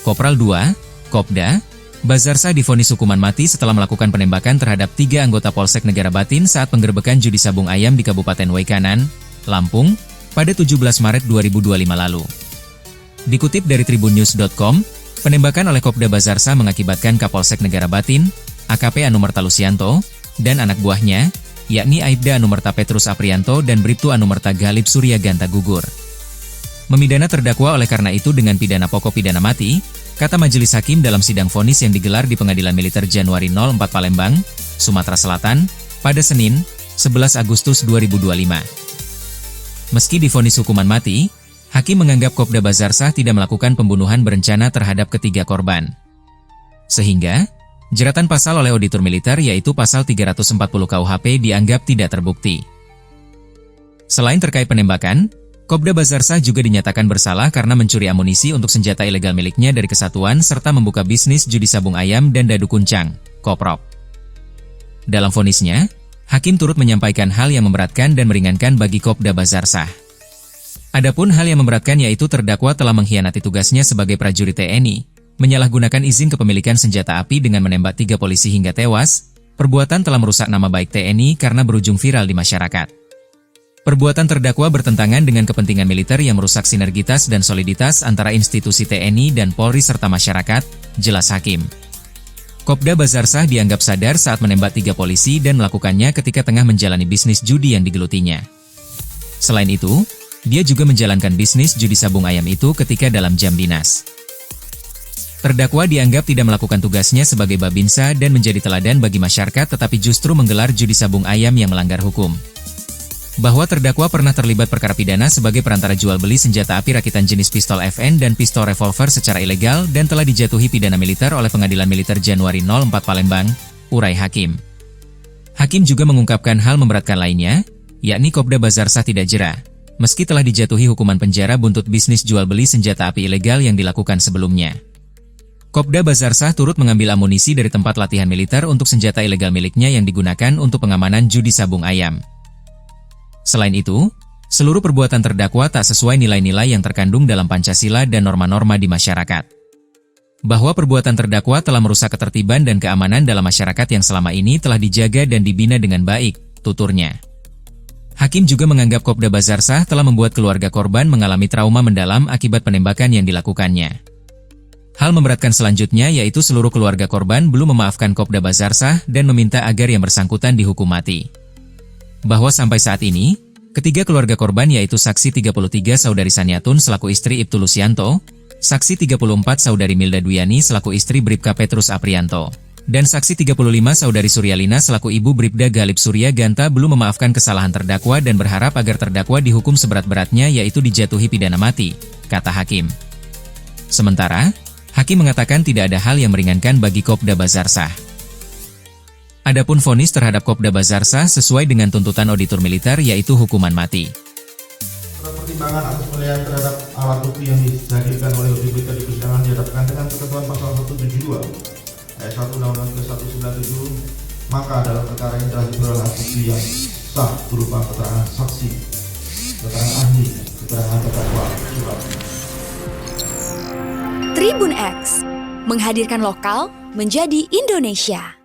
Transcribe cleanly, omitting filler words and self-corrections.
Kopral 2, Kopda, Bazarsah divonis hukuman mati setelah melakukan penembakan terhadap 3 anggota Polsek Negara Batin saat penggerebekan judi sabung ayam di Kabupaten Waikanan, Lampung, pada 17 Maret 2025 lalu. Dikutip dari tribunnews.com, penembakan oleh Kopda Bazarsah mengakibatkan Kapolsek Negara Batin, AKP Anumerta Lusianto, dan anak buahnya, yakni Aibda Anumerta Petrus Aprianto dan Bribtu Anumerta Galib Surya Ganta gugur. Memidana terdakwa oleh karena itu dengan pidana pokok pidana mati, kata majelis hakim dalam sidang vonis yang digelar di Pengadilan Militer Januari 04 Palembang, Sumatera Selatan, pada Senin, 11 Agustus 2025. Meski divonis hukuman mati, hakim menganggap Kopda Bazarsah tidak melakukan pembunuhan berencana terhadap ketiga korban. Sehingga, jeratan pasal oleh auditor militer yaitu pasal 340 KUHP dianggap tidak terbukti. Selain terkait penembakan, Kopda Bazarsah juga dinyatakan bersalah karena mencuri amunisi untuk senjata ilegal miliknya dari kesatuan serta membuka bisnis judi sabung ayam dan dadu kuncang, Koprok. Dalam vonisnya, hakim turut menyampaikan hal yang memberatkan dan meringankan bagi Kopda Bazarsah. Adapun hal yang memberatkan yaitu terdakwa telah mengkhianati tugasnya sebagai prajurit TNI, menyalahgunakan izin kepemilikan senjata api dengan menembak 3 polisi hingga tewas. Perbuatan telah merusak nama baik TNI karena berujung viral di masyarakat. Perbuatan terdakwa bertentangan dengan kepentingan militer yang merusak sinergitas dan soliditas antara institusi TNI dan Polri serta masyarakat, jelas hakim. Kopda Bazarsah dianggap sadar saat menembak 3 polisi dan melakukannya ketika tengah menjalani bisnis judi yang digelutinya. Selain itu, dia juga menjalankan bisnis judi sabung ayam itu ketika dalam jam dinas. Terdakwa dianggap tidak melakukan tugasnya sebagai babinsa dan menjadi teladan bagi masyarakat tetapi justru menggelar judi sabung ayam yang melanggar hukum. Bahwa terdakwa pernah terlibat perkara pidana sebagai perantara jual beli senjata api rakitan jenis pistol FN dan pistol revolver secara ilegal dan telah dijatuhi pidana militer oleh Pengadilan Militer Januari 04 Palembang, urai hakim. Hakim juga mengungkapkan hal memberatkan lainnya, yakni Kopda Bazarsah tidak jera, meski telah dijatuhi hukuman penjara buntut bisnis jual beli senjata api ilegal yang dilakukan sebelumnya. Kopda Bazarsah turut mengambil amunisi dari tempat latihan militer untuk senjata ilegal miliknya yang digunakan untuk pengamanan judi sabung ayam. Selain itu, seluruh perbuatan terdakwa tak sesuai nilai-nilai yang terkandung dalam Pancasila dan norma-norma di masyarakat. Bahwa perbuatan terdakwa telah merusak ketertiban dan keamanan dalam masyarakat yang selama ini telah dijaga dan dibina dengan baik, tuturnya. Hakim juga menganggap Kopda Bazarsah telah membuat keluarga korban mengalami trauma mendalam akibat penembakan yang dilakukannya. Hal memberatkan selanjutnya yaitu seluruh keluarga korban belum memaafkan Kopda Bazarsah dan meminta agar yang bersangkutan dihukum mati. Bahwa sampai saat ini, ketiga keluarga korban yaitu saksi 33 Saudari Saniatun selaku istri Ibtu Lusianto, saksi 34 Saudari Milda Duyani selaku istri Bribka Petrus Aprianto, dan saksi 35 Saudari Suryalina selaku ibu Bribda Galib Surya Ganta belum memaafkan kesalahan terdakwa dan berharap agar terdakwa dihukum seberat-beratnya yaitu dijatuhi pidana mati, kata hakim. Sementara, hakim mengatakan tidak ada hal yang meringankan bagi Kopda Bazarsah. Adapun vonis terhadap Kopda Bazarsah sesuai dengan tuntutan auditor militer yaitu hukuman mati. Pertimbangan atas penilaian terhadap alat bukti yang dihadirkan oleh auditor di persidangan dihadapkan dengan ketentuan pasal 172 ayat 1 Undang-Undang 3197, maka dalam perkara yang telah diperoleh alat bukti yang sah berupa keterangan saksi, keterangan ahli, keterangan terdakwa, surat. Tribun X menghadirkan lokal menjadi Indonesia.